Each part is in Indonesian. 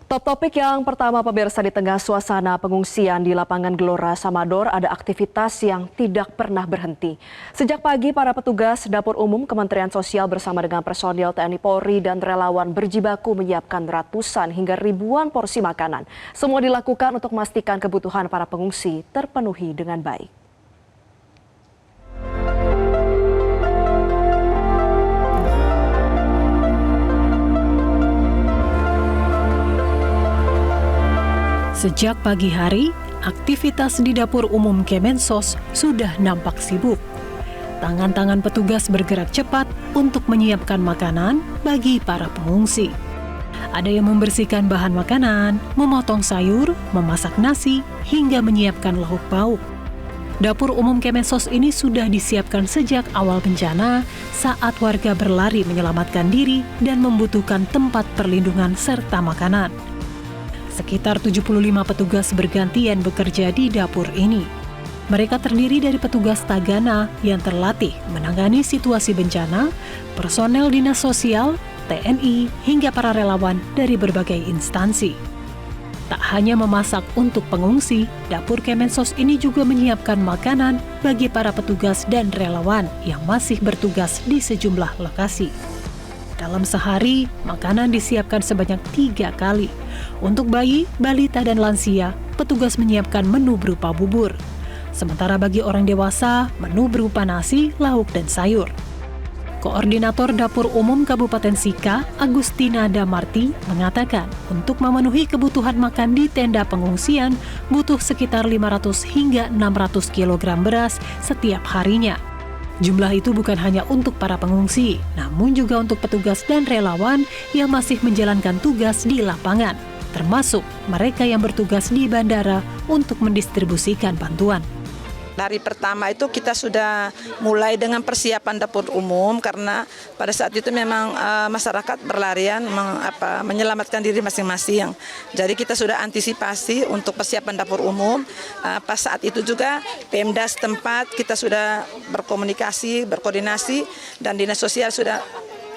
Top topik yang pertama pemirsa, di tengah suasana pengungsian di lapangan Gelora Samador ada aktivitas yang tidak pernah berhenti. Sejak pagi para petugas dapur umum Kementerian Sosial bersama dengan personil TNI Polri dan relawan berjibaku menyiapkan ratusan hingga ribuan porsi makanan. Semua dilakukan untuk memastikan kebutuhan para pengungsi terpenuhi dengan baik. Sejak pagi hari, aktivitas di dapur umum Kemensos sudah nampak sibuk. Tangan-tangan petugas bergerak cepat untuk menyiapkan makanan bagi para pengungsi. Ada yang membersihkan bahan makanan, memotong sayur, memasak nasi, hingga menyiapkan lauk pauk. Dapur umum Kemensos ini sudah disiapkan sejak awal bencana saat warga berlari menyelamatkan diri dan membutuhkan tempat perlindungan serta makanan. Sekitar 75 petugas bergantian bekerja di dapur ini. Mereka terdiri dari petugas tagana yang terlatih menangani situasi bencana, personel dinas sosial, TNI, hingga para relawan dari berbagai instansi. Tak hanya memasak untuk pengungsi, dapur Kemensos ini juga menyiapkan makanan bagi para petugas dan relawan yang masih bertugas di sejumlah lokasi. Dalam sehari, makanan disiapkan sebanyak 3 kali. Untuk bayi, balita, dan lansia, petugas menyiapkan menu berupa bubur. Sementara bagi orang dewasa, menu berupa nasi, lauk, dan sayur. Koordinator Dapur Umum Kabupaten Sika, Agustina Damarti, mengatakan untuk memenuhi kebutuhan makan di tenda pengungsian butuh sekitar 500 hingga 600 kg beras setiap harinya. Jumlah itu bukan hanya untuk para pengungsi, namun juga untuk petugas dan relawan yang masih menjalankan tugas di lapangan, termasuk mereka yang bertugas di bandara untuk mendistribusikan bantuan. Dari pertama itu kita sudah mulai dengan persiapan dapur umum karena pada saat itu memang masyarakat berlarian menyelamatkan diri masing-masing. Jadi kita sudah antisipasi untuk persiapan dapur umum. Pas saat itu juga Pemda setempat kita sudah berkoordinasi dan dinas sosial sudah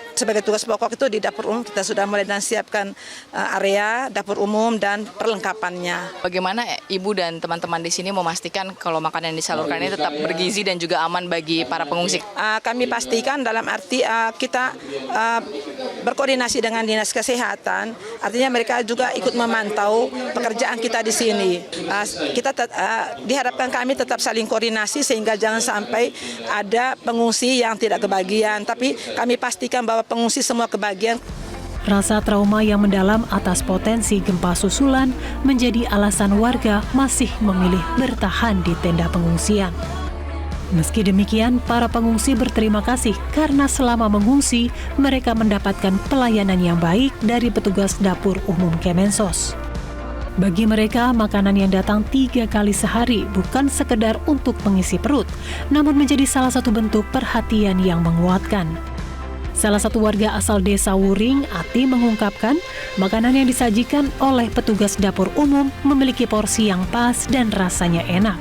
sebagai tugas pokok itu di dapur umum kita sudah mulai dan siapkan area dapur umum dan perlengkapannya. Bagaimana Ibu dan teman-teman di sini memastikan kalau makanan yang disalurkan ini tetap bergizi dan juga aman bagi para pengungsi? Kami pastikan dalam arti kita berkoordinasi dengan dinas kesehatan, artinya mereka juga ikut memantau pekerjaan kita di sini. Diharapkan kami tetap saling koordinasi sehingga jangan sampai ada pengungsi yang tidak kebagian, tapi kami pastikan bahwa pengungsi semua kebagian. Rasa trauma yang mendalam atas potensi gempa susulan menjadi alasan warga masih memilih bertahan di tenda pengungsian. Meski demikian, para pengungsi berterima kasih karena selama mengungsi, mereka mendapatkan pelayanan yang baik dari petugas dapur umum Kemensos. Bagi mereka, makanan yang datang 3 kali sehari bukan sekedar untuk mengisi perut, namun menjadi salah satu bentuk perhatian yang menguatkan. Salah satu warga asal desa Wuring, Ati, mengungkapkan makanan yang disajikan oleh petugas dapur umum memiliki porsi yang pas dan rasanya enak.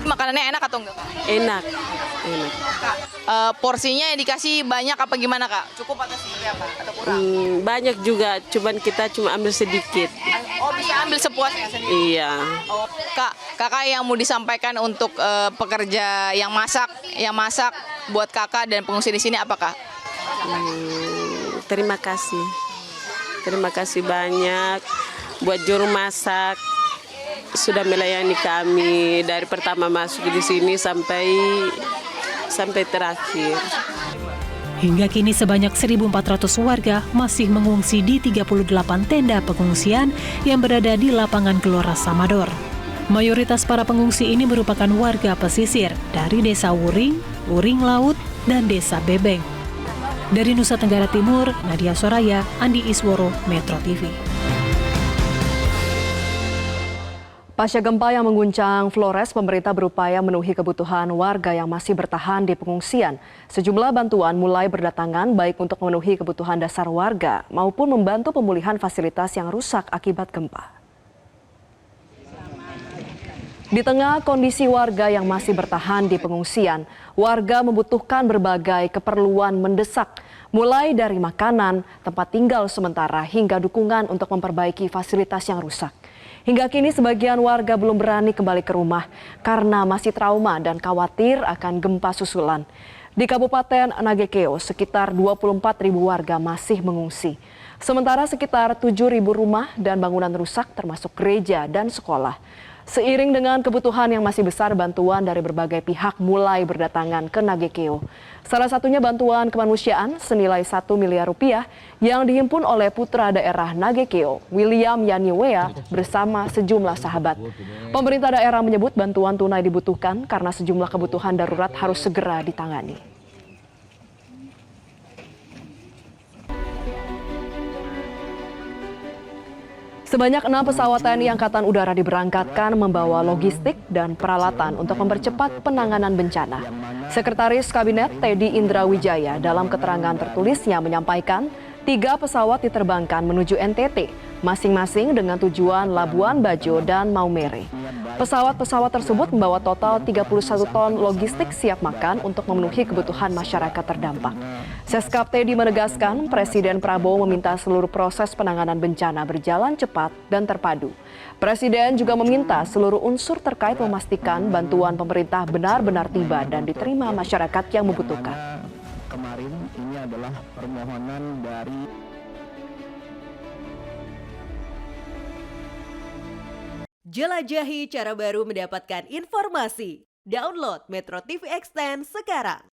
Makanannya enak atau enggak, Kak? Enak. Kak, porsinya yang dikasih banyak apa gimana, Kak? Cukup atau seperti apa? Atau kurang? Banyak juga, cuman kita cuma ambil sedikit. Oh, bisa ambil sepuasnya sendiri? Iya. Oh, kakak yang mau disampaikan untuk pekerja yang masak buat kakak dan pengungsi di sini apa, Kak? Terima kasih banyak buat juru masak sudah melayani kami dari pertama masuk di sini sampai terakhir. Hingga kini sebanyak 1.400 warga masih mengungsi di 38 tenda pengungsian yang berada di lapangan Gelora Samador. Mayoritas para pengungsi ini merupakan warga pesisir dari Desa Wuring, Wuring Laut, dan Desa Bebeng. Dari Nusa Tenggara Timur, Nadia Soraya, Andi Isworo, Metro TV. Pasca gempa yang mengguncang Flores, pemerintah berupaya memenuhi kebutuhan warga yang masih bertahan di pengungsian. Sejumlah bantuan mulai berdatangan baik untuk memenuhi kebutuhan dasar warga maupun membantu pemulihan fasilitas yang rusak akibat gempa. Di tengah kondisi warga yang masih bertahan di pengungsian, warga membutuhkan berbagai keperluan mendesak. mulai dari makanan, tempat tinggal sementara, hingga dukungan untuk memperbaiki fasilitas yang rusak. Hingga kini sebagian warga belum berani kembali ke rumah karena masih trauma dan khawatir akan gempa susulan. Di Kabupaten Nagekeo, sekitar 24.000 warga masih mengungsi. Sementara sekitar 7.000 rumah dan bangunan rusak termasuk gereja dan sekolah. Seiring dengan kebutuhan yang masih besar, bantuan dari berbagai pihak mulai berdatangan ke Nagekeo. Salah satunya bantuan kemanusiaan senilai 1 miliar rupiah yang dihimpun oleh putra daerah Nagekeo, William Yaniwea, bersama sejumlah sahabat. Pemerintah daerah menyebut bantuan tunai dibutuhkan karena sejumlah kebutuhan darurat harus segera ditangani. Sebanyak 6 pesawat TNI Angkatan Udara diberangkatkan membawa logistik dan peralatan untuk mempercepat penanganan bencana. Sekretaris Kabinet Teddy Indra Wijaya dalam keterangan tertulisnya menyampaikan 3 pesawat diterbangkan menuju NTT, masing-masing dengan tujuan Labuan Bajo dan Maumere. Pesawat-pesawat tersebut membawa total 31 ton logistik siap makan untuk memenuhi kebutuhan masyarakat terdampak. Seskap Teddy menegaskan Presiden Prabowo meminta seluruh proses penanganan bencana berjalan cepat dan terpadu. Presiden juga meminta seluruh unsur terkait memastikan bantuan pemerintah benar-benar tiba dan diterima masyarakat yang membutuhkan. Kemarin ini adalah permohonan dari Jelajahi cara baru mendapatkan informasi. Download Metro TV Extend sekarang.